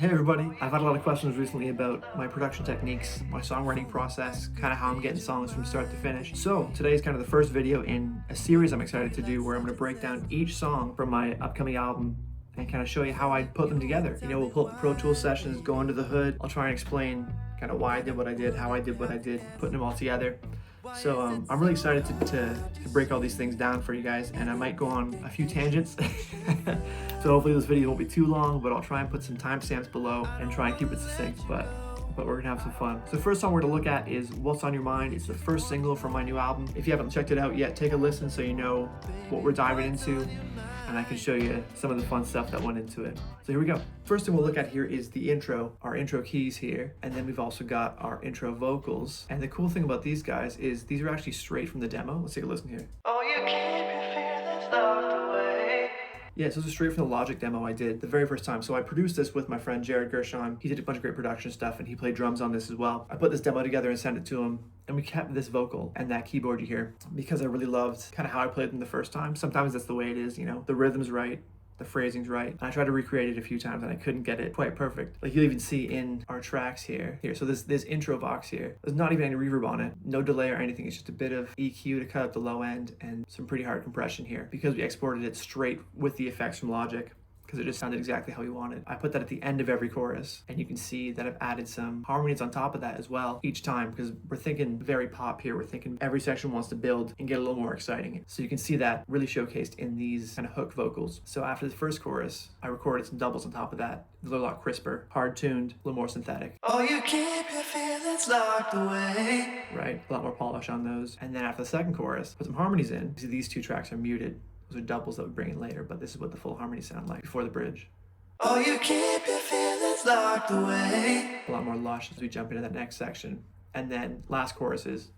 Hey everybody, I've had a lot of questions recently about my production techniques, my songwriting process, kind of how I'm getting songs from start to finish. So today is kind of the first video in a series I'm excited to do where I'm going to break down each song from my upcoming album and kind of show you how I put them together. You know, we'll pull up the Pro Tools sessions, go under the hood. I'll try and explain kind of why I did what I did, how I did what I did, putting them all together. So I'm really excited to break all these things down for you guys, and I might go on a few tangents. So hopefully this video won't be too long, but I'll try and put some timestamps below and try and keep it succinct, but we're gonna have some fun. So the first song we're gonna look at is What's on Your Mind. It's the first single from my new album. If you haven't checked it out yet, take a listen so you know what we're diving into, and I can show you some of the fun stuff that went into it. So here we go. First thing we'll look at here is the intro, our intro keys here, and then we've also got our intro vocals. And the cool thing about these guys is these are actually straight from the demo. Let's take a listen here. Oh, you keep your feelings locked away. Yeah, so this is straight from the Logic demo I did the very first time. So I produced this with my friend Jared Gershon. He did a bunch of great production stuff and he played drums on this as well. I put this demo together and sent it to him, and we kept this vocal and that keyboard you hear because I really loved kind of how I played them the first time. Sometimes that's the way it is, you know, the rhythm's right, the phrasing's right. And I tried to recreate it a few times and I couldn't get it quite perfect. Like you'll even see in our tracks here. So this intro box here, there's not even any reverb on it, no delay or anything. It's just a bit of EQ to cut up the low end and some pretty hard compression here because we exported it straight with the effects from Logic, because it just sounded exactly how we wanted. I put that at the end of every chorus, and you can see that I've added some harmonies on top of that as well each time, because we're thinking very pop here. We're thinking every section wants to build and get a little more exciting. So you can see that really showcased in these kind of hook vocals. So after the first chorus, I recorded some doubles on top of that. They're a lot crisper, hard tuned, a little more synthetic. Oh, you keep your feelings locked away. Right, a lot more polish on those. And then after the second chorus, put some harmonies in. See, these two tracks are muted. Those are doubles that we bring in later, but this is what the full harmonies sound like before the bridge. Oh, you keep your feelings locked away. A lot more lush as we jump into that next section. And then last chorus is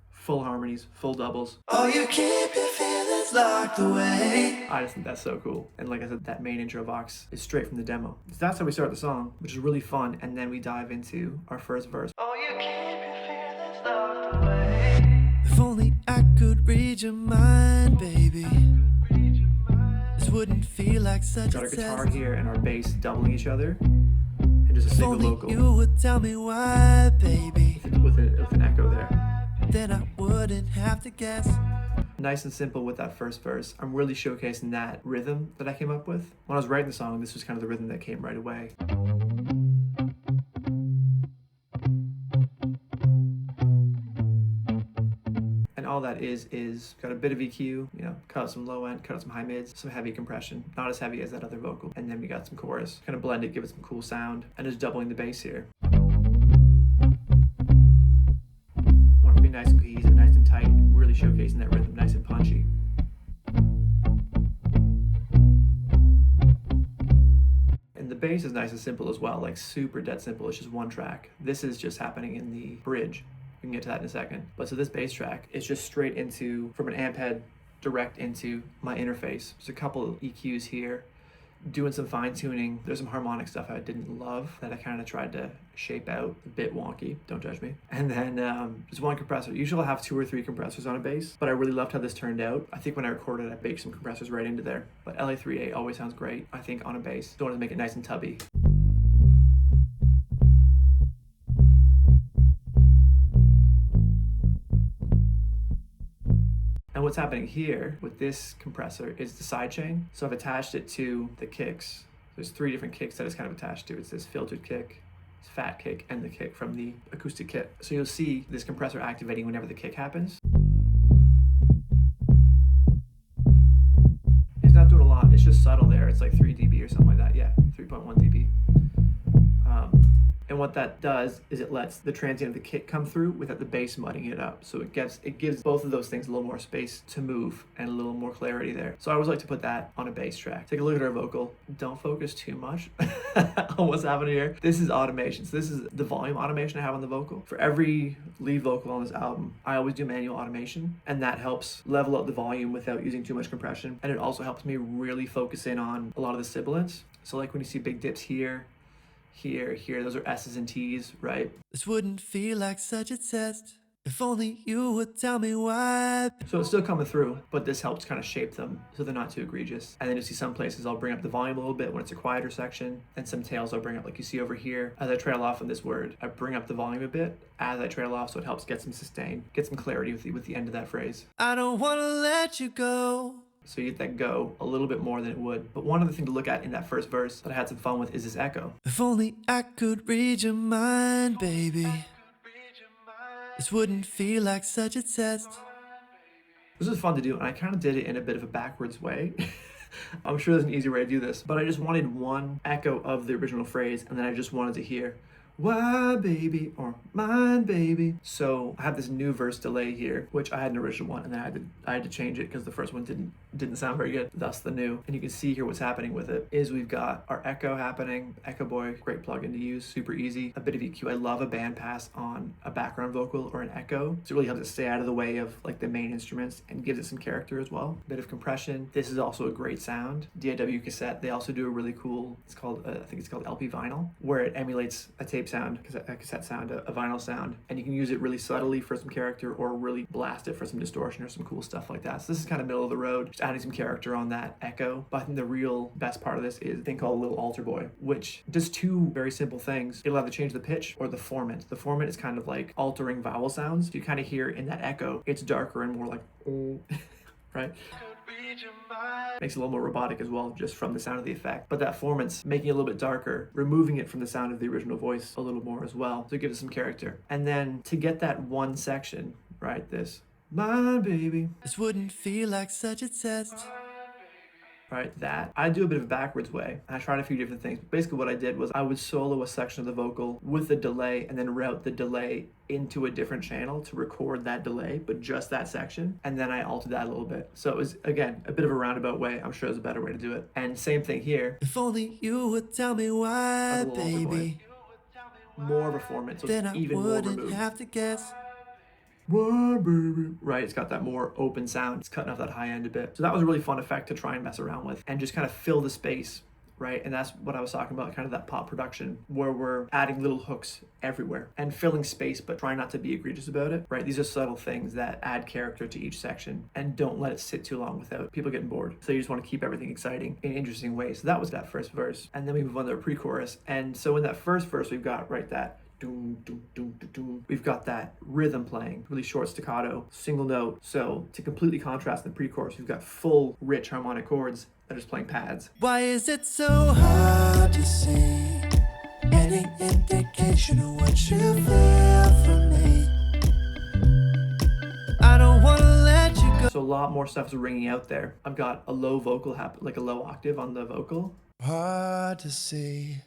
full harmonies, full doubles. Oh, you keep your feelings locked away. I just think that's so cool. And like I said, that main intro box is straight from the demo. So that's how we start the song, which is really fun. And then we dive into our first verse. Oh, you keep your feelings locked away. If only I could read your mind, baby. Wouldn't feel like such got our guitar here and our bass doubling each other, and just a single vocal. You would tell me why, baby. With an echo there. Then I wouldn't have to guess. Nice and simple with that first verse. I'm really showcasing that rhythm that I came up with. When I was writing the song, this was kind of the rhythm that came right away. All that is got a bit of EQ, you know, cut out some low end, cut out some high mids, some heavy compression, not as heavy as that other vocal. And then we got some chorus, kind of blend it, give it some cool sound, and just doubling the bass here. Want it to be nice and cohesive, nice and tight, really showcasing that rhythm, nice and punchy. And the bass is nice and simple as well, like super dead simple. It's just one track. This is just happening in the bridge. We can get to that in a second. But so this bass track is just straight into, from an amp head, direct into my interface. There's a couple of EQs here, doing some fine tuning. There's some harmonic stuff I didn't love that I kind of tried to shape out, a bit wonky, don't judge me. And then there's one compressor. Usually I'll have 2 or 3 compressors on a bass, but I really loved how this turned out. I think when I recorded, I baked some compressors right into there. But LA3A always sounds great, I think, on a bass. Don't want to make it nice and tubby. And what's happening here with this compressor is the sidechain. So I've attached it to the kicks. There's 3 different kicks that it's kind of attached to. It's this filtered kick, this fat kick, and the kick from the acoustic kit. So you'll see this compressor activating whenever the kick happens. It's not doing a lot, it's just subtle there. It's like 3 dB or something like that. Yeah, 3.1 dB. And what that does is it lets the transient of the kick come through without the bass mudding it up. So it gives both of those things a little more space to move and a little more clarity there. So I always like to put that on a bass track. Take a look at our vocal. Don't focus too much on what's happening here. This is automation. So this is the volume automation I have on the vocal. For every lead vocal on this album, I always do manual automation, and that helps level up the volume without using too much compression. And it also helps me really focus in on a lot of the sibilants. So like when you see big dips here, here, those are S's and T's, right? This wouldn't feel like such a test. If only you would tell me why. So it's still coming through, but this helps kind of shape them so they're not too egregious. And then you see some places I'll bring up the volume a little bit when it's a quieter section, and some tails I'll bring up, like you see over here. As I trail off on this word, I bring up the volume a bit as I trail off, so it helps get some sustain, get some clarity with the end of that phrase. I don't want to let you go. So you get that go a little bit more than it would. But one other thing to look at in that first verse that I had some fun with is this echo. If only I could read your mind, baby. This wouldn't feel like such a test. This was fun to do, and I kind of did it in a bit of a backwards way. I'm sure there's an easier way to do this, but I just wanted one echo of the original phrase, and then I just wanted to hear, why baby, or mine baby. So I have this new verse delay here, which I had an original one, and then I had to change it because the first one didn't sound very good, thus the new. And you can see here what's happening with it is we've got our echo happening. Echo Boy, great plugin to use, super easy. A bit of EQ. I love a band pass on a background vocal or an echo, so it really helps it stay out of the way of like the main instruments and gives it some character as well. A bit of compression. This is also a great sound. DAW cassette, they also do a really cool, it's called I think it's called LP vinyl, where it emulates a tape sound, a cassette sound, a vinyl sound, and you can use it really subtly for some character or really blast it for some distortion or some cool stuff like that. So this is kind of middle of the road, just adding some character on that echo. But I think the real best part of this is a thing called Little Alter Boy, which does two very simple things. It'll either change the pitch or the formant. The formant is kind of like altering vowel sounds. So you kind of hear in that echo, it's darker and more like, right? Makes it a little more robotic as well, just from the sound of the effect. But that formant's making it a little bit darker, removing it from the sound of the original voice a little more as well, to give it some character. And then to get that one section, right, this, my baby, This wouldn't feel like such a test. right, that. I do a bit of a backwards way. I tried a few different things. Basically what I did was I would solo a section of the vocal with a delay and then route the delay into a different channel to record that delay, but just that section. And then I altered that a little bit. So it was, again, a bit of a roundabout way. I'm sure there's a better way to do it. And same thing here. If only you would tell me why, baby. More of a formant, so Then it's I even more wouldn't removed. have to guess. Why, baby? Right, it's got that more open sound. It's cutting off that high end a bit. So that was a really fun effect to try and mess around with and just kind of fill the space, right? And that's what I was talking about, kind of that pop production where we're adding little hooks everywhere and filling space, but trying not to be egregious about it, right? These are subtle things that add character to each section and don't let it sit too long without people getting bored. So you just want to keep everything exciting in interesting ways. So that was that first verse. And then we move on to the pre-chorus. And so in that first verse, we've got, right, that doom, doom, doom, doom, doom. We've got that rhythm playing, really short staccato, single note. So to completely contrast the pre-chorus, we've got full, rich harmonic chords that are just playing pads. Why is it so hard to see any indication of what you feel for me? I don't want to let you go. So a lot more stuff is ringing out there. I've got a low vocal, like a low octave on the vocal. Hard to see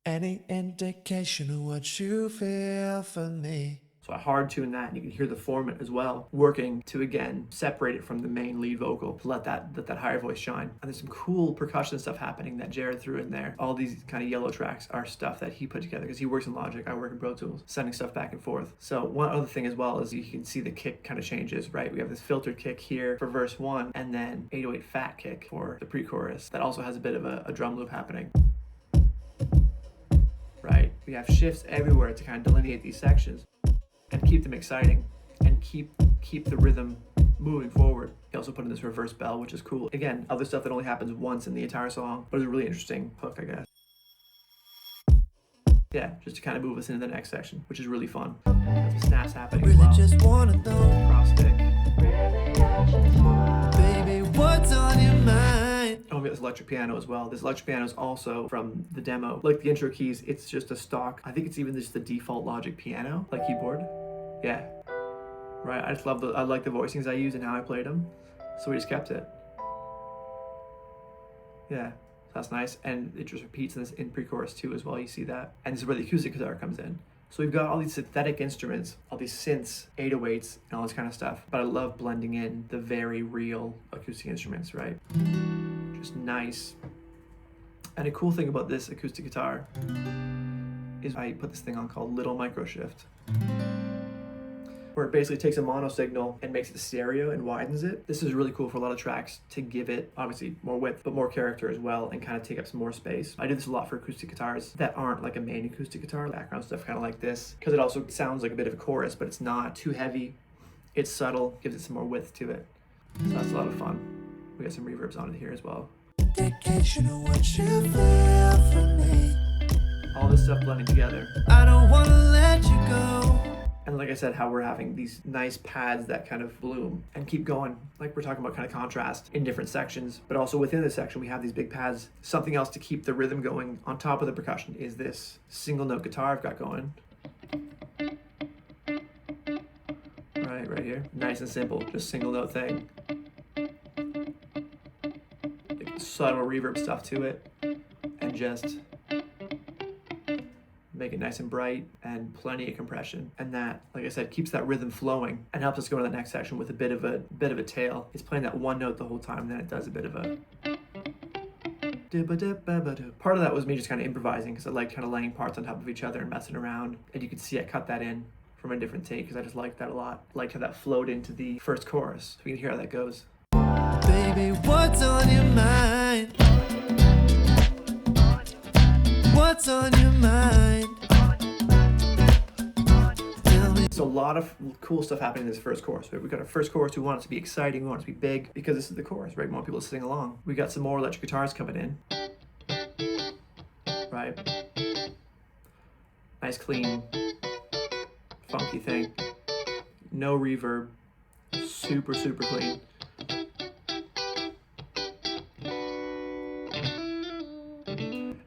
any indication of what you feel for me. So I hard tune that, and you can hear the formant as well, working to again separate it from the main lead vocal to let that higher voice shine. And there's some cool percussion stuff happening that Jared threw in there. All these kind of yellow tracks are stuff that he put together because he works in Logic, I work in Pro Tools, sending stuff back and forth. So one other thing as well is you can see the kick kind of changes, right? We have this filtered kick here for verse 1, and then 808 fat kick for the pre-chorus that also has a bit of a drum loop happening. Right? We have shifts everywhere to kind of delineate these sections and keep them exciting and keep the rhythm moving forward. He also put in this reverse bell, which is cool. Again, other stuff that only happens once in the entire song, but it's a really interesting hook, I guess. Yeah, just to kind of move us into the next section, which is really fun. Got the snaps happening as Really well. just wanna know, Cross stick. baby, what's on your mind? Oh, we got this electric piano as well. This electric piano is also from the demo. Like the intro keys, it's just a stock. I think it's even just the default Logic piano, like keyboard. Yeah. Right, I just love I like the voicings I use and how I played them. So we just kept it. Yeah, so that's nice. And it just repeats in this in pre-chorus too as well, you see that. And this is where the acoustic guitar comes in. So we've got all these synthetic instruments, all these synths, 808s, and all this kind of stuff. But I love blending in the very real acoustic instruments, right? Just nice. And a cool thing about this acoustic guitar is I put this thing on called Little Micro Shift. where it basically takes a mono signal and makes it stereo and widens it. This is really cool for a lot of tracks to give it obviously more width, but more character as well, and kind of take up some more space. I do this a lot for acoustic guitars that aren't like a main acoustic guitar, background stuff kind of like this, because it also sounds like a bit of a chorus, but it's not too heavy. It's subtle, gives it some more width to it. So that's a lot of fun. We got some reverbs on it here as well. Indication of what you feel from me. All this stuff blending together. I don't want to let you go. And like I said, how we're having these nice pads that kind of bloom and keep going. Like we're talking about kind of contrast in different sections, but also within the section, we have these big pads. Something else to keep the rhythm going on top of the percussion is this single note guitar I've got going. Right here. Nice and simple, just single note thing. Like subtle reverb stuff to it, and just make it nice and bright and plenty of compression. And that, like I said, keeps that rhythm flowing and helps us go to the next section with a bit of a tail. It's playing that one note the whole time, and then it does a bit of a part of that was me just kind of improvising, because I like kind of laying parts on top of each other and messing around. And you can see I cut that in from a different take because I just liked that a lot. I liked how that flowed into the first chorus. So we can hear how that goes. Baby, what's on your mind? What's on your mind? So a lot of cool stuff happening in this first chorus. Right? We got our first chorus. We want it to be exciting. We want it to be big because this is the chorus, right? We want people to sing along. We got some more electric guitars coming in. Right? Nice, clean, funky thing. No reverb. Super, super clean.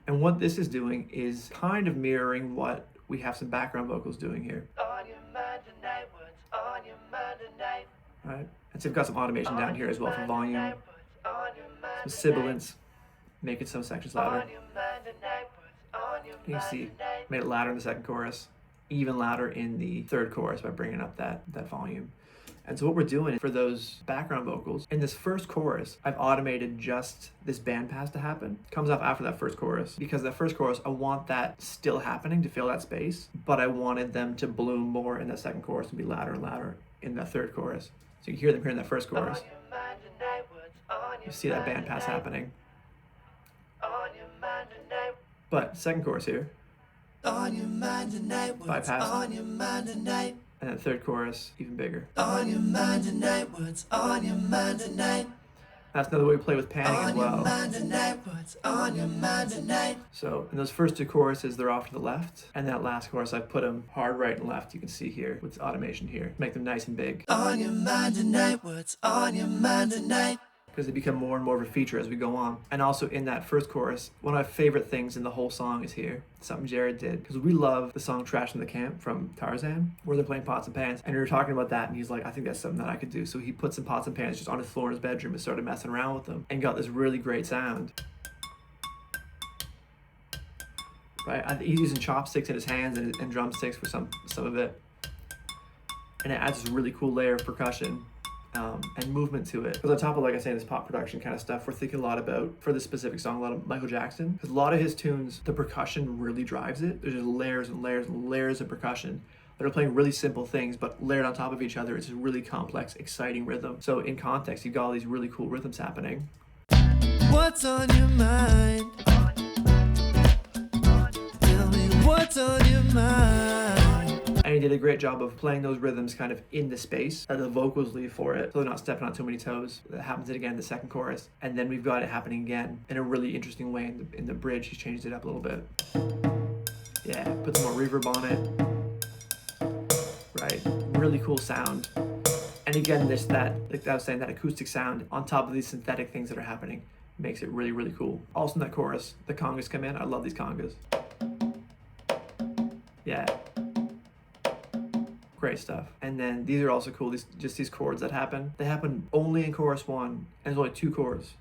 And what this is doing is kind of mirroring what we have some background vocals doing here. On your mind tonight, what's on your mind tonight? Right? And so we've got some automation down here as well for volume. Some sibilance, making some sections louder. You can see, made it louder in the second chorus, even louder in the third chorus by bringing up that volume. And so what we're doing for those background vocals, in this first chorus, I've automated just this band pass to happen. It comes off after that first chorus, because that first chorus, I want that still happening to fill that space, but I wanted them to bloom more in that second chorus and be louder and louder in that third chorus. So you can hear them here in that first chorus. You see that band pass happening. But second chorus here, bypass. And then third chorus, even bigger. On your mind tonight, what's on your mind tonight? That's another way we play with panning as On your well. mind tonight, what's on your mind tonight? So in those first two choruses, they're off to the left. And that last chorus, I put them hard right and left. You can see here with automation here. Make them nice and big. On your mind tonight, what's on your mind tonight? Because they become more and more of a feature as we go on. And also in that first chorus, one of my favorite things in the whole song is here. Something Jared did. Because we love the song Trash in the Camp from Tarzan, where they're playing pots and pans. And we were talking about that, and he's like, I think that's something that I could do. So he put some pots and pans just on his floor in his bedroom and started messing around with them and got this really great sound. Right? He's using chopsticks in his hands and drumsticks for some of it. And it adds this really cool layer of percussion. And movement to it. Because on top of, like I say, this pop production kind of stuff, we're thinking a lot about, for this specific song, a lot of Michael Jackson. Because a lot of his tunes, the percussion really drives it. There's just layers and layers and layers of percussion that are playing really simple things, but layered on top of each other. It's a really complex, exciting rhythm. So in context, you've got all these really cool rhythms happening. What's on your mind? Tell me what's on your mind? And he did a great job of playing those rhythms kind of in the space that the vocals leave for it, so they're not stepping on too many toes. That happens again in the second chorus, and then we've got it happening again in a really interesting way in the bridge. He's changed it up a little bit. Yeah, put some more reverb on it. Right, really cool sound. And again, like I was saying, that acoustic sound on top of these synthetic things that are happening makes it really, really cool. Also in that chorus, the congas come in. I love these congas. Yeah. Great stuff. And then these are also cool, these chords that happen. They happen only in chorus one, and there's only two chords.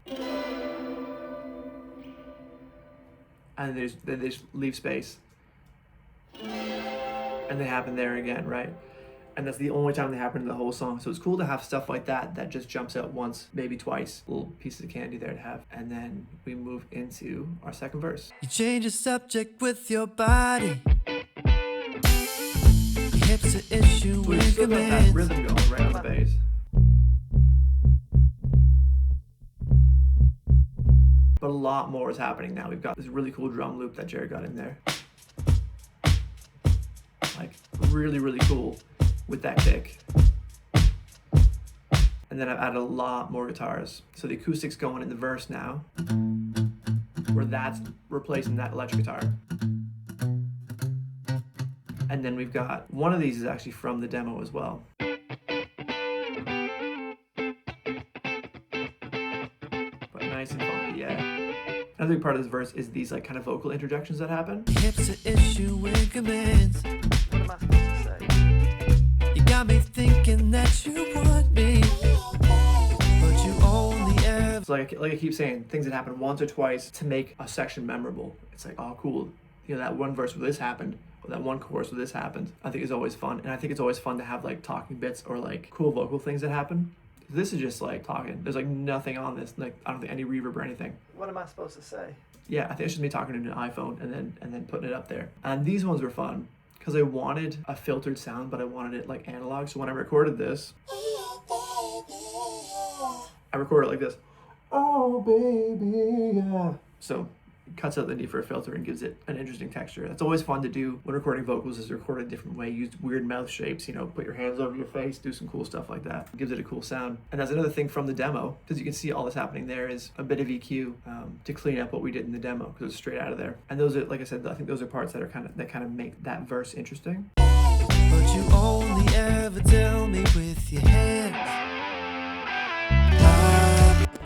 And they just leave space. And they happen there again, right? And that's the only time they happen in the whole song. So it's cool to have stuff like that just jumps out once, maybe twice. Little pieces of candy there to have. And then we move into our second verse. You change the subject with your body. hips are issuing We've still got that commands. rhythm going right on the bass. But a lot more is happening now. We've got this really cool drum loop that Jared got in there. Like, really, really cool with that kick. And then I've added a lot more guitars. So the acoustic's going in the verse now, where that's replacing that electric guitar. And then we've got, one of these is actually from the demo as well. But nice and funky, yeah. Another big part of this verse is these like kind of vocal interjections that happen. Hips are issuing commands. What am I supposed to say? You got me thinking that you want me, but you only ever. So like I keep saying, things that happen once or twice to make a section memorable. It's like, oh cool, you know, that one verse where this happened, or that one chorus where this happened, I think is always fun. And I think it's always fun to have like talking bits or like cool vocal things that happen. This is just like talking. There's like nothing on this, like I don't think any reverb or anything. What am I supposed to say? Yeah, I think it's just me talking into an iPhone and then putting it up there. And these ones were fun because I wanted a filtered sound, but I wanted it like analog. So when I recorded this, I recorded it like this. Oh baby, yeah. So it cuts out the need for a filter and gives it an interesting texture. That's always fun to do when recording vocals, is record a different way, use weird mouth shapes, you know, put your hands over your face, do some cool stuff like that. It gives it a cool sound. And that's another thing from the demo, because you can see all that's happening there is a bit of EQ to clean up what we did in the demo, because it's straight out of there. And those are, like I said, I think those are parts that are kind of make that verse interesting. But you only ever tell me with your hands.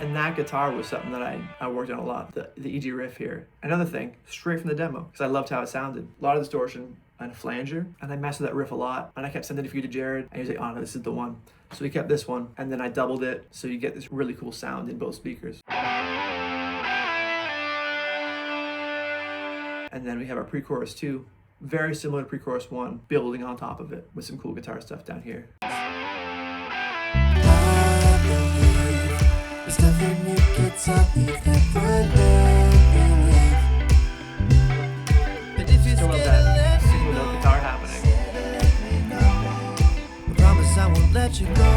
And that guitar was something that I worked on a lot, the EG riff here. Another thing, straight from the demo, because I loved how it sounded. A lot of distortion and a flanger, and I messed with that riff a lot. And I kept sending it for you to Jared, and he was like, oh no, this is the one. So we kept this one, and then I doubled it, so you get this really cool sound in both speakers. And then we have our pre-chorus 2, very similar to pre-chorus 1, building on top of it with some cool guitar stuff down here. There's nothing you could tell me that would make me leave. But if you're Still love scared to that let me single note guitar happening. I promise I won't let you go.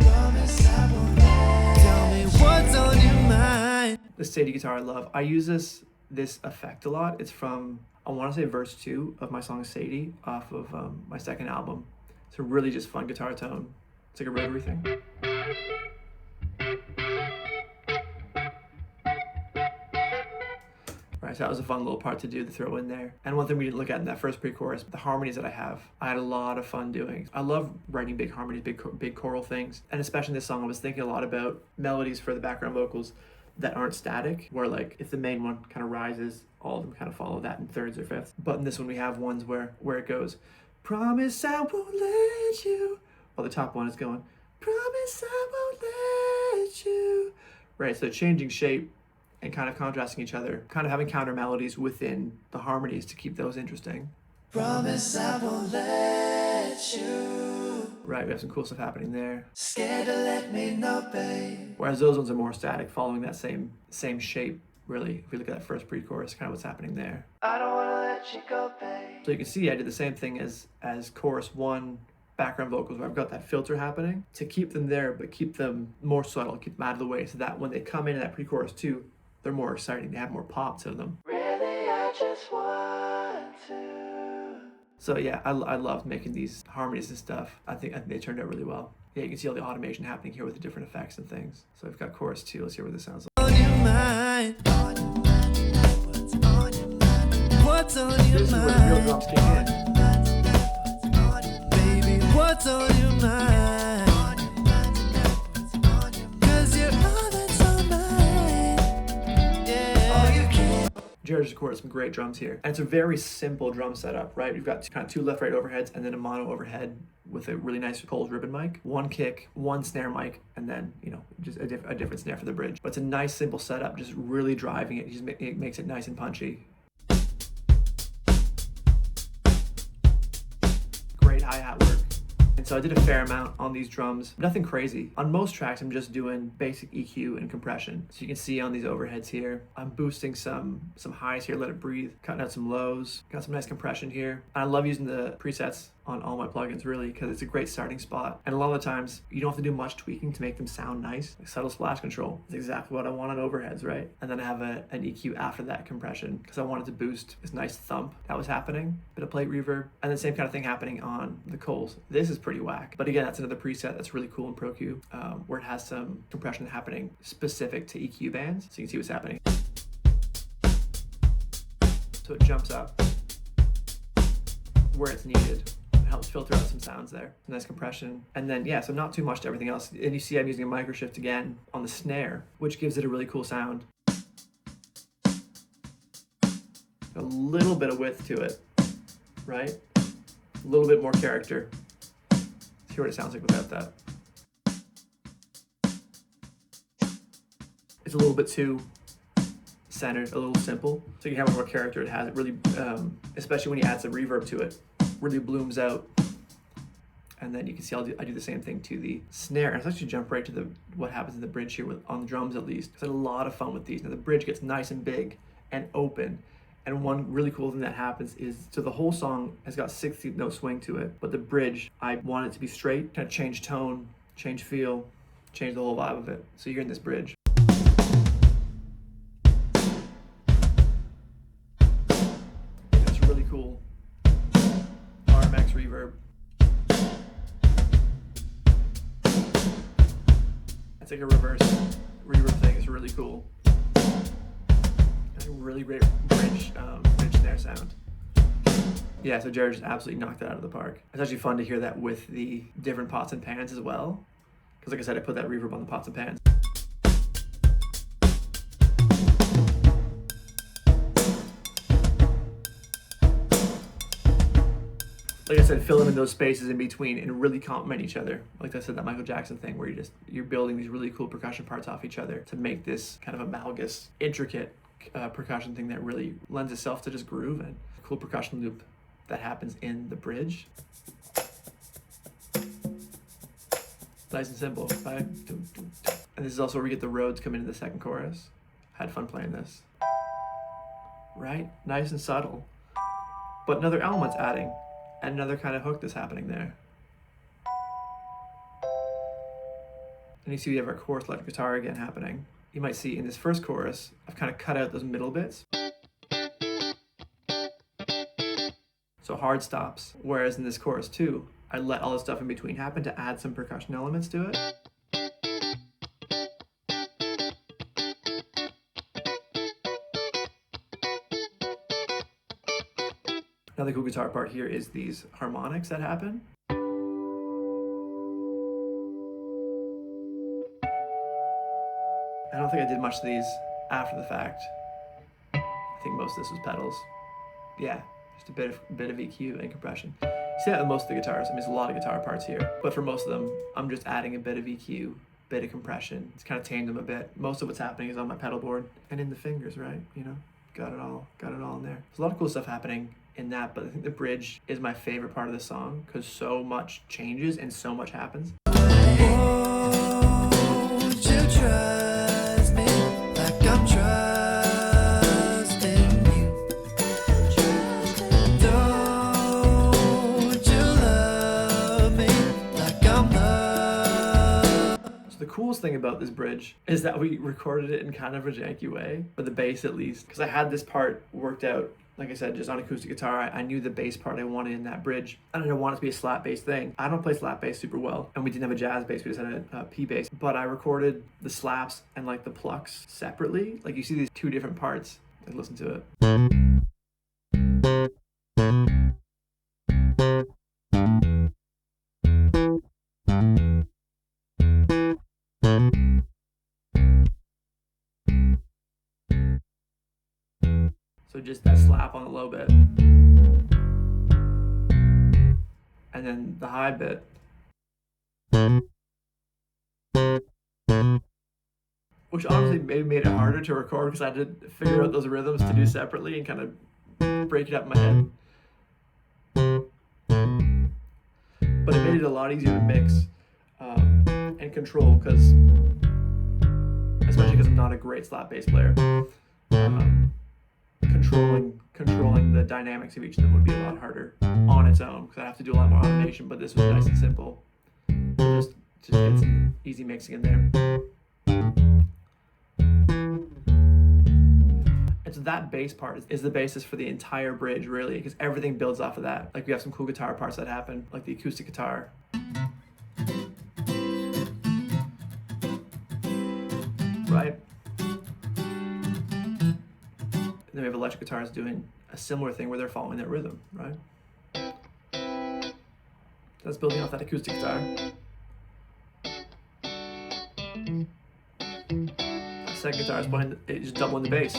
Promise I won't let you. Tell me what's on your mind. The Sadie guitar I love. I use this effect a lot. It's from, I want to say verse 2 of my song Sadie off of my second album. It's a really just fun guitar tone. It's like a rotary thing. Right, so that was a fun little part to do, to throw in there. And one thing we didn't look at in that first pre-chorus, the harmonies that I have, I had a lot of fun doing. I love writing big harmonies, big choral things. And especially in this song, I was thinking a lot about melodies for the background vocals that aren't static, where like if the main one kind of rises, all of them kind of follow that in thirds or fifths. But in this one, we have ones where it goes, promise I won't let you, while the top one is going, promise I won't let you. Right, so changing shape and kind of contrasting each other, kind of having counter melodies within the harmonies to keep those interesting. Promise I won't let you. Right, we have some cool stuff happening there. Scared to let me know, babe. Whereas those ones are more static, following that same shape, really. If we look at that first pre-chorus, kind of what's happening there. I don't want to let you go, babe. So you can see I did the same thing as chorus 1 background vocals, where I've got that filter happening to keep them there, but keep them more subtle, keep them out of the way, so that when they come in that pre-chorus 2, they're more exciting, they have more pop to them. Really, I just want to. So yeah, I loved making these harmonies and stuff. I think they turned out really well. Yeah, you can see all the automation happening here with the different effects and things. So I've got chorus 2, let's hear what this sounds like. On your mind. What's on your mind? What's on your This is where the real drums kick in. Baby, what's on your mind? 'Cause you're all that's on mine. Yeah. Oh, you can't. Jared just recorded some great drums here. And it's a very simple drum setup, right? We've got kind of 2 left-right overheads and then a mono overhead with a really nice Coles ribbon mic, 1 kick, 1 snare mic, and then, you know, just a different snare for the bridge. But it's a nice simple setup, just really driving it. It makes it nice and punchy. Great hi-hat work. And So I did a fair amount on these drums, nothing crazy. On most tracks, I'm just doing basic EQ and compression. So you can see on these overheads here, I'm boosting some highs here, let it breathe, cutting out some lows, got some nice compression here. And I love using the presets on all my plugins really because it's a great starting spot. And a lot of the times you don't have to do much tweaking to make them sound nice. Like subtle splash control is exactly what I want on overheads, right? And then I have an EQ after that compression because I wanted to boost this nice thump that was happening, bit of plate reverb, and the same kind of thing happening on the Coles. This is pretty whack, but again, that's another preset that's really cool in ProQ, where it has some compression happening specific to EQ bands, so you can see what's happening. So it jumps up where it's needed. Helps filter out some sounds there. Nice compression. And then, yeah, so not too much to everything else. And you see I'm using a microshift again on the snare, which gives it a really cool sound. A little bit of width to it, right? A little bit more character. Let's hear what it sounds like without that. It's a little bit too centered, a little simple. So you can have more character. It has it really, especially when you add some reverb to it, really blooms out. And then you can see I do the same thing to the snare. And let's actually jump right to what happens in the bridge here on the drums at least. I had a lot of fun with these. Now the bridge gets nice and big and open. And one really cool thing that happens is, so the whole song has got 16th note swing to it, but the bridge, I want it to be straight, kind of change tone, change feel, change the whole vibe of it. So you're in this bridge. It's really cool. RMX reverb. It's like a reverse reverb thing. It's really cool. Really great bridge snare sound. Yeah, so Jared just absolutely knocked it out of the park. It's actually fun to hear that with the different pots and pans as well, because like I said, I put that reverb on the pots and pans. Like I said, fill in those spaces in between and really complement each other. Like I said, that Michael Jackson thing where you're building these really cool percussion parts off each other to make this kind of amalgamous, intricate percussion thing that really lends itself to just groove and cool percussion loop that happens in the bridge. Nice and simple, right? And this is also where we get the Rhodes come into the second chorus. Had fun playing this. Right? Nice and subtle. But another element's adding, and another kind of hook that's happening there. And you see we have our chorus electric guitar again happening. You might see in this first chorus, I've kind of cut out those middle bits. So hard stops. Whereas in this chorus too, I let all the stuff in between happen to add some percussion elements to it. Another cool guitar part here is these harmonics that happen. I don't think I did much of these after the fact. I think most of this was pedals. Yeah, just a bit of EQ and compression. See that with most of the guitars. I mean, there's a lot of guitar parts here, but for most of them, I'm just adding a bit of EQ, bit of compression. It's kind of tamed them a bit. Most of what's happening is on my pedal board and in the fingers, right? You know, got it all in there. There's a lot of cool stuff happening in that, but I think the bridge is my favorite part of the song because so much changes and so much happens. Won't you trust me like I'm trusting you? Don't you love me like I'm loved? So the coolest thing about this bridge is that we recorded it in kind of a janky way, for the bass at least, because I had this part worked out. Like I said, just on acoustic guitar, I knew the bass part I wanted in that bridge. I didn't want it to be a slap bass thing. I don't play slap bass super well, and we didn't have a jazz bass, we just had a P bass. But I recorded the slaps and like the plucks separately. Like you see these two different parts. Like listen to it. So just that slap on the low bit. And then the high bit. Which honestly maybe made it harder to record because I had to figure out those rhythms to do separately and kind of break it up in my head. But it made made it a lot easier to mix and control, because especially because I'm not a great slap bass player. Controlling the dynamics of each of them would be a lot harder on its own, because I have to do a lot more automation. But this was nice and simple. Just get some easy mixing in there. And so that bass part is the basis for the entire bridge, really, because everything builds off of that. Like, we have some cool guitar parts that happen, like the acoustic guitar. Right? And then we have electric guitars doing a similar thing where they're following that rhythm, right? That's building off that acoustic guitar. The second guitar is just doubling the bass.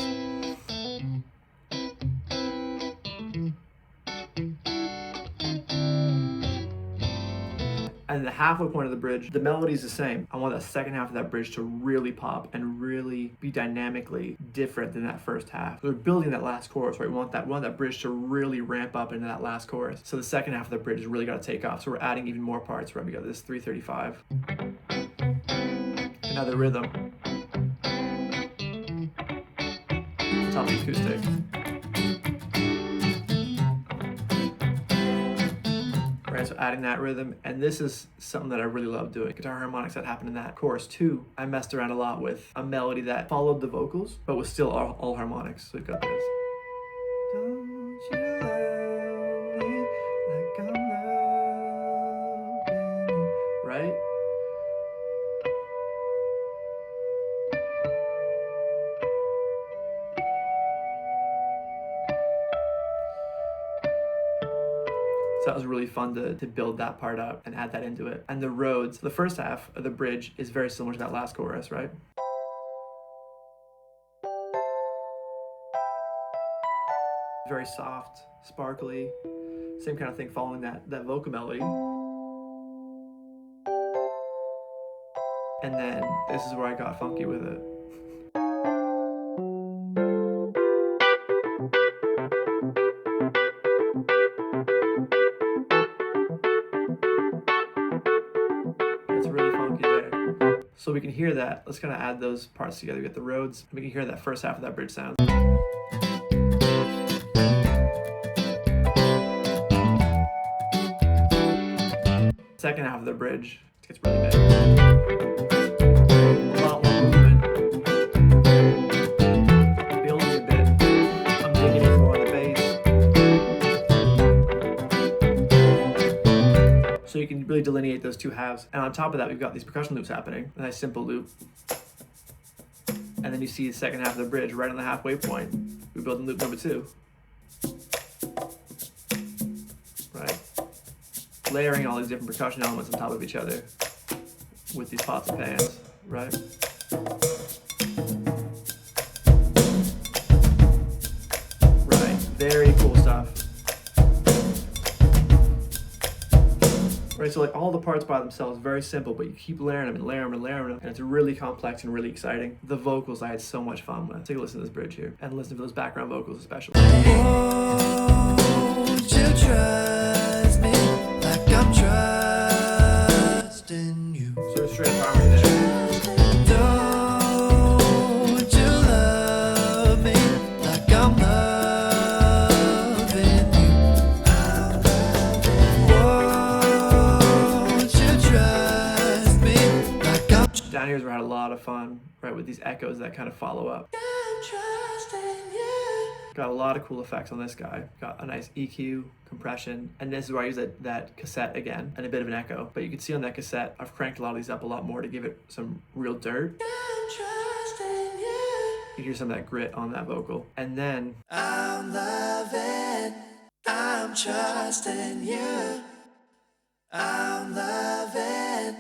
And the halfway point of the bridge, the melody is the same. I want that second half of that bridge to really pop and really be dynamically different than that first half. We're building that last chorus, right? We want that bridge to really ramp up into that last chorus. So the second half of the bridge has really got to take off. So we're adding even more parts, right? We got this 335. Another rhythm. Top of the acoustic. Right, so adding that rhythm, and this is something that I really love doing. Guitar harmonics that happened in that chorus too. I messed around a lot with a melody that followed the vocals, but was still all harmonics. So we've got this. Don't you love me like I'm loving you, right? So that was really fun to build that part up and add that into it. And the Rhodes, the first half of the bridge is very similar to that last chorus, right? Very soft, sparkly, same kind of thing following that vocal melody. And then this is where I got funky with it. So we can hear that. Let's kind of add those parts together. We get the Rhodes, and we can hear that first half of that bridge sound. Second half of the bridge gets really big. A lot more movement. Building a bit. I'm digging in more on the bass. So you can really delineate those two halves. And on top of that, we've got these percussion loops happening. A nice simple loop. And then you see the second half of the bridge right on the halfway point. We build in loop number 2. Right? Layering all these different percussion elements on top of each other with these pots and pans, right? Right, very cool stuff. Right, so like all the parts by themselves, very simple, but you keep layering them and layering them and layering them, and it's really complex and really exciting. The vocals I had so much fun with. Take a listen to this bridge here, and listen to those background vocals especially. Won't you trust me like I'm trusting you? So straight up harmony there. Don't you love me like I'm loving you? Won't you trust me like I'm Down here is where I had a lot of fun, right, with these echoes that kind of follow up. trusting you? Got a lot of cool effects on this guy. Got a nice EQ, compression, and this is where I use that cassette again, and a bit of an echo. But you can see on that cassette, I've cranked a lot of these up a lot more to give it some real dirt. Trusting you. You hear some of that grit on that vocal. And then, I'm loving, I'm trusting you. I'm loving.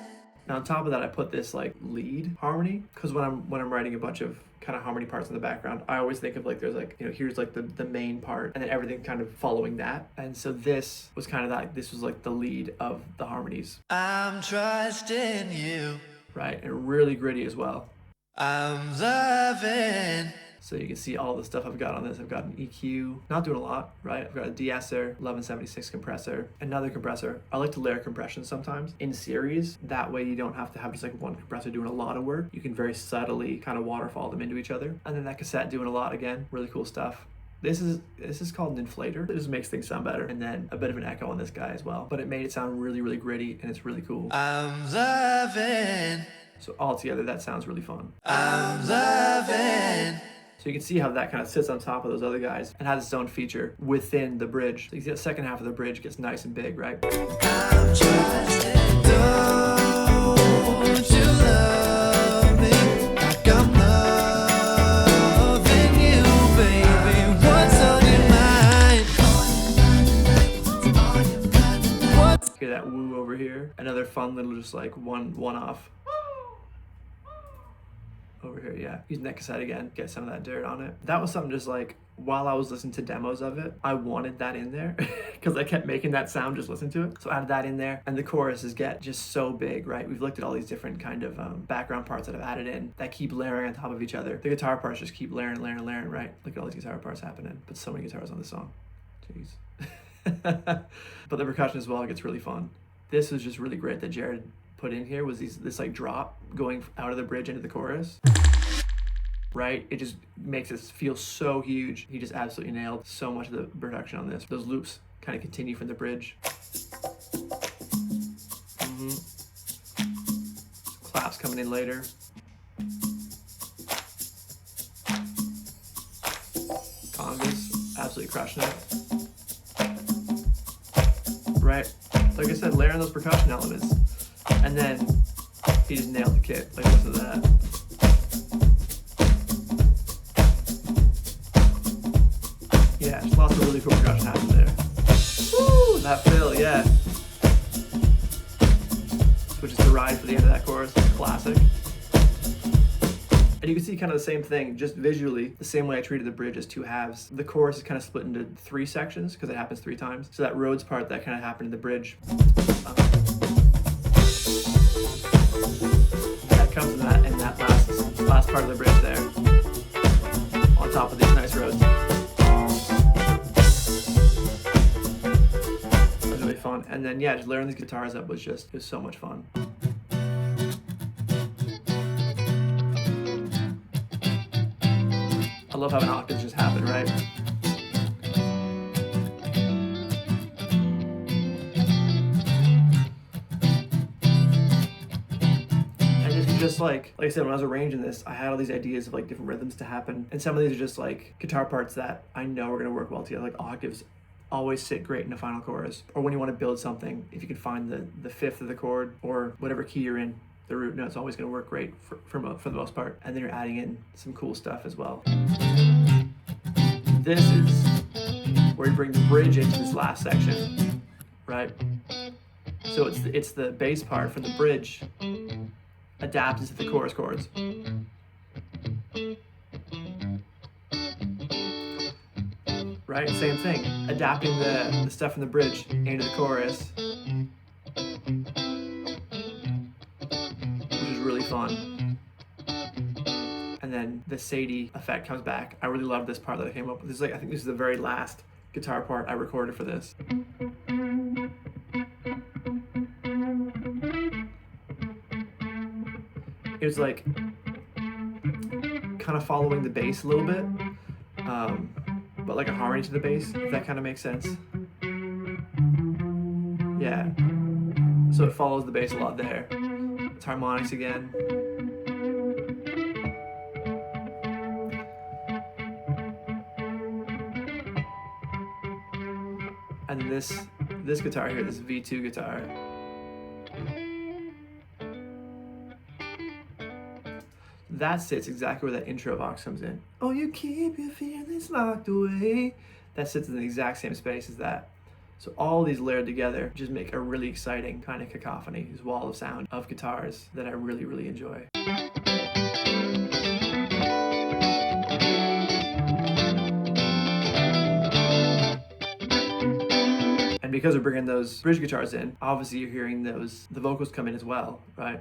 and on top of that, I put this like lead harmony, because when I'm writing a bunch of kind of harmony parts in the background, I always think of like there's like, you know, here's like the main part and then everything kind of following that. And so this was kind of that, this was like the lead of the harmonies. I'm trusting you. Right, and really gritty as well. I'm loving, So you can see all the stuff I've got on this. I've got an EQ, not doing a lot, right? I've got a de-esser, 1176 compressor, another compressor. I like to layer compression sometimes in series. That way you don't have to have just like one compressor doing a lot of work. You can very subtly kind of waterfall them into each other. And then that cassette doing a lot again, really cool stuff. This is called an inflator. It just makes things sound better. And then a bit of an echo on this guy as well. But it made it sound really, really gritty, and it's really cool. I'm loving. So all together, that sounds really fun. I'm loving. So you can see how that kind of sits on top of those other guys and has its own feature within the bridge. So you see the second half of the bridge gets nice and big, right? I'm just don't you love me like I'm loving you, baby? What's on your mind? Hear that woo over here. Another fun little just like one off. Over here, yeah. Using that cassette again, get some of that dirt on it. That was something just like, while I was listening to demos of it, I wanted that in there because I kept making that sound just listening to it. So I added that in there, and the choruses get just so big, right? We've looked at all these different kind of background parts that I've added in that keep layering on top of each other. The guitar parts just keep layering, right? Look at all these guitar parts happening. But so many guitars on this song. Jeez. But the percussion as well gets really fun. This was just really great that Jared put in here was this like drop going out of the bridge into the chorus, right? It just makes it feel so huge. He just absolutely nailed so much of the production on this. Those loops kind of continue from the bridge. Claps coming in later. Congas, absolutely crushing it. Right? Like I said, layering those percussion elements. And then he just nailed the kit. Like, listen to that. Yeah, just lots of really cool percussion happening there. Woo! That fill, yeah. Which is the ride for the end of that chorus. Classic. And you can see kind of the same thing, just visually, the same way I treated the bridge as two halves. The chorus is kind of split into three sections because it happens 3 times. So that Rhodes part that kind of happened in the bridge. That comes in that last part of the bridge there, on top of these nice roads. It was really fun. And then yeah, just layering these guitars up was so much fun. I love how an octave just happened, right? Just like I said, when I was arranging this, I had all these ideas of like different rhythms to happen, and some of these are just like guitar parts that I know are going to work well together. Like octaves always sit great in a final chorus, or when you want to build something, if you can find the fifth of the chord or whatever key you're in, the root note's always going to work great for the most part. And then you're adding in some cool stuff as well. This is where you bring the bridge into this last section, right? So it's the bass part from the bridge adapted to the chorus chords. Right, same thing. Adapting the stuff from the bridge into the chorus, which is really fun. And then the Sadie effect comes back. I really love this part that I came up with. This is like, I think this is the very last guitar part I recorded for this. It was like kind of following the bass a little bit, but like a harmony to the bass, if that kind of makes sense. Yeah. So it follows the bass a lot there. It's harmonics again. And then this guitar here, this V2 guitar. That sits exactly where that intro box comes in. Oh, you keep your feelings locked away. That sits in the exact same space as that. So all these layered together just make a really exciting kind of cacophony, this wall of sound of guitars that I really, really enjoy. And because we're bringing those bridge guitars in, obviously you're hearing the vocals come in as well, right?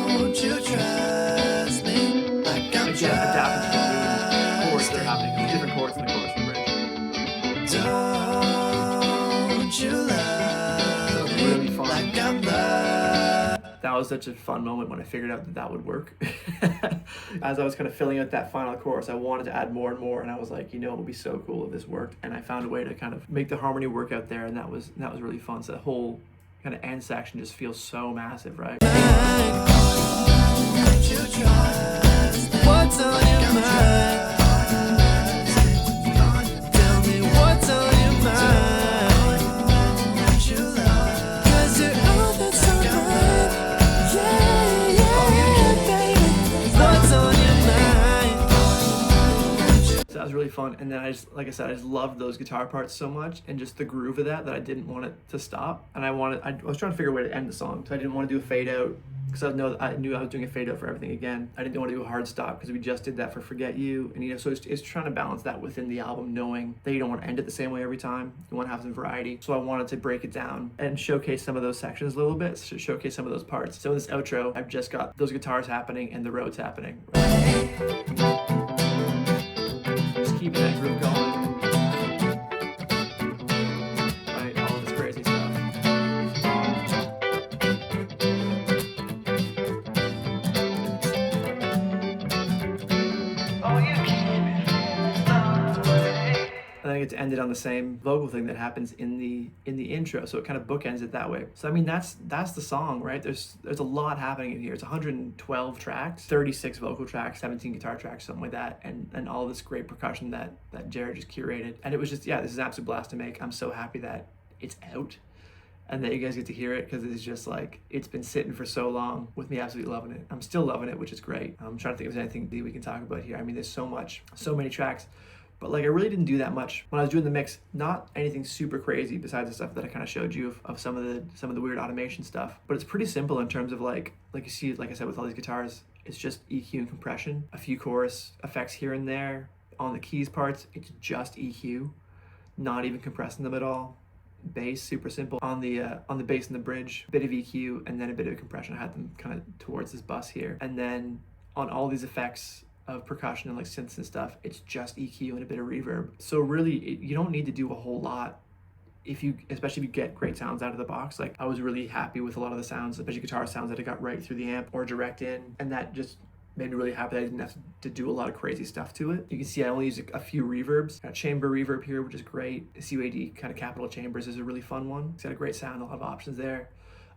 Won't you trust me? again, adapting to the new chords that are happening, different chords in the chorus and the bridge. Don't you love That was really me fun. like I'm loved? That was such a fun moment when I figured out that that would work. As I was kind of filling out that final chorus, I wanted to add more and more, and I was like, you know, it would be so cool if this worked. And I found a way to kind of make the harmony work out there, and that was really fun. So that whole kind of end section just feels so massive, right? Don't you trust? What's on your mind? Tell me what's on your mind. Don't you love? 'Cause you're all that's on my mind. Yeah, yeah, baby. What's on your mind? So that was really fun. And then I just, like I said, I just loved those guitar parts so much, and just the groove of that I didn't want it to stop. And I was trying to figure a way to end the song. So I didn't want to do a fade out, because I knew I was doing a fade out for everything again. I didn't want to do a hard stop because we just did that for Forget You. And, you know, so it's trying to balance that within the album, knowing that you don't want to end it the same way every time. You want to have some variety. So I wanted to break it down and showcase some of those sections a little bit, so showcase some of those parts. So in this outro, I've just got those guitars happening and the Rhodes happening. Just keeping that groove going. Right, all this crazy stuff. Oh, you keep me feeling away. And then I get to end it on the same vocal thing that happens in the intro, so it kind of bookends it that way. So I mean, that's the song, right? There's a lot happening in here. It's 112 tracks, 36 vocal tracks, 17 guitar tracks, something like that, and all this great percussion that Jared just curated. And it was just, yeah, this is an absolute blast to make. I'm so happy that it's out and that you guys get to hear it, because it's just like, it's been sitting for so long with me absolutely loving it. I'm still loving it, which is great. I'm trying to think if there's anything that we can talk about here. I mean, there's so many tracks. But like, I really didn't do that much when I was doing the mix. Not anything super crazy besides the stuff that I kind of showed you of some of the weird automation stuff. But it's pretty simple in terms of like you see, like I said, with all these guitars, it's just EQ and compression, a few chorus effects here and there. On the keys parts, it's just EQ, not even compressing them at all. Bass, super simple. On the bass and the bridge, a bit of EQ and then a bit of compression. I had them kind of towards this bus here. And then on all these effects of percussion and like synths and stuff, it's just EQ and a bit of reverb. So really, you don't need to do a whole lot especially if you get great sounds out of the box. Like, I was really happy with a lot of the sounds, especially guitar sounds that I got right through the amp or direct in, and that just made me really happy that I didn't have to do a lot of crazy stuff to it. You can see I only use a few reverbs. Got chamber reverb here, which is great. CUAD kind of capital chambers is a really fun one. It's got a great sound, a lot of options there.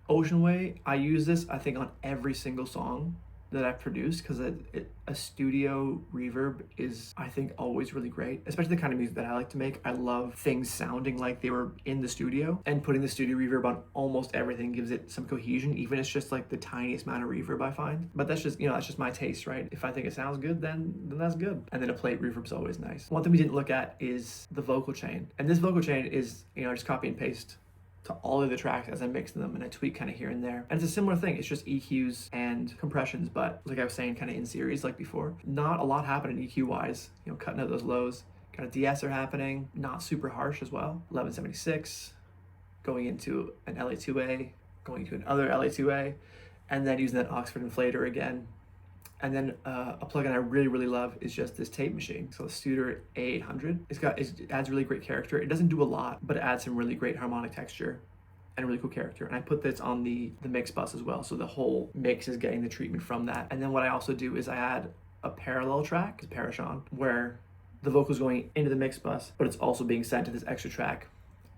Ocean Way, I use this, I think, on every single song that I've produced, because a studio reverb is, I think, always really great, especially the kind of music that I like to make. I love things sounding like they were in the studio, and putting the studio reverb on almost everything gives it some cohesion, even if it's just like the tiniest amount of reverb, I find. But that's just, you know, that's just my taste, right? If I think it sounds good, then that's good. And then a plate reverb's always nice. One thing we didn't look at is the vocal chain, and this vocal chain is, you know, just copy and paste to all of the tracks as I mix them, and I tweak kind of here and there. And it's a similar thing. It's just EQs and compressions, but like I was saying, kind of in series like before. Not a lot happening EQ wise, you know, cutting out those lows. Kind of DS are happening, not super harsh as well. 1176, going into an LA2A, going into another LA2A, and then using that Oxford inflator again. And then a plugin I really, really love is just this tape machine. So the Studer A800. It adds really great character. It doesn't do a lot, but it adds some really great harmonic texture and really cool character. And I put this on the mix bus as well. So the whole mix is getting the treatment from that. And then what I also do is I add a parallel track, Parashon, where the vocal's going into the mix bus, but it's also being sent to this extra track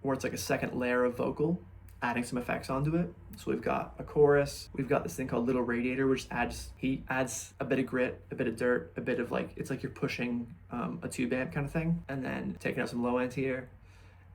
where it's like a second layer of vocal, adding some effects onto it. So we've got a chorus, we've got this thing called Little Radiator, which adds heat, adds a bit of grit, a bit of dirt, a bit of like, it's like you're pushing a tube amp kind of thing, and then taking out some low end here.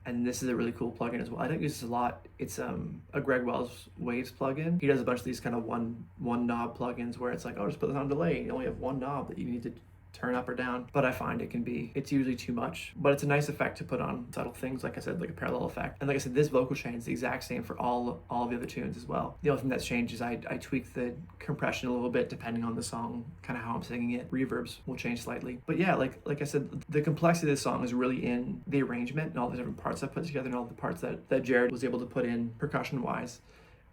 And this is a really cool plugin as well. I don't use this a lot. It's a Greg Wells Waves plugin. He does a bunch of these kind of one knob plugins where it's like, oh, just put this on delay. You only have one knob that you need to turn up or down. But I find it's usually too much. But it's a nice effect to put on subtle things, like I said, like a parallel effect. And like I said, this vocal chain is the exact same for all of the other tunes as well. The only thing that's changed is I tweak the compression a little bit depending on the song, kind of how I'm singing it. Reverbs will change slightly. But yeah, like I said, the complexity of this song is really in the arrangement and all the different parts I put together and all the parts that Jared was able to put in percussion-wise.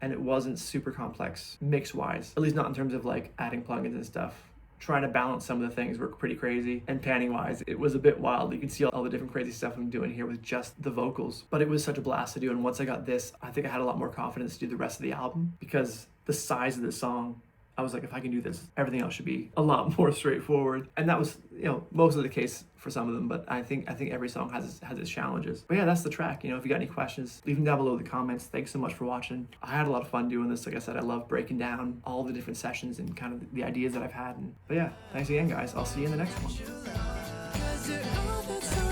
And it wasn't super complex mix-wise, at least not in terms of like adding plugins and stuff. trying to balance some of the things were pretty crazy. And panning wise, it was a bit wild. You can see all the different crazy stuff I'm doing here with just the vocals. But it was such a blast to do. And once I got this, I think I had a lot more confidence to do the rest of the album, because the size of the song, I was like, if I can do this, everything else should be a lot more straightforward. And that was, most of the case for some of them, but I think every song has its challenges. But yeah, that's the track. If you got any questions, leave them down below in the comments. Thanks so much for watching. I had a lot of fun doing this. Like I said, I love breaking down all the different sessions and kind of the ideas that I've had. But yeah, thanks again, guys. I'll see you in the next one. 'Cause you're all that's on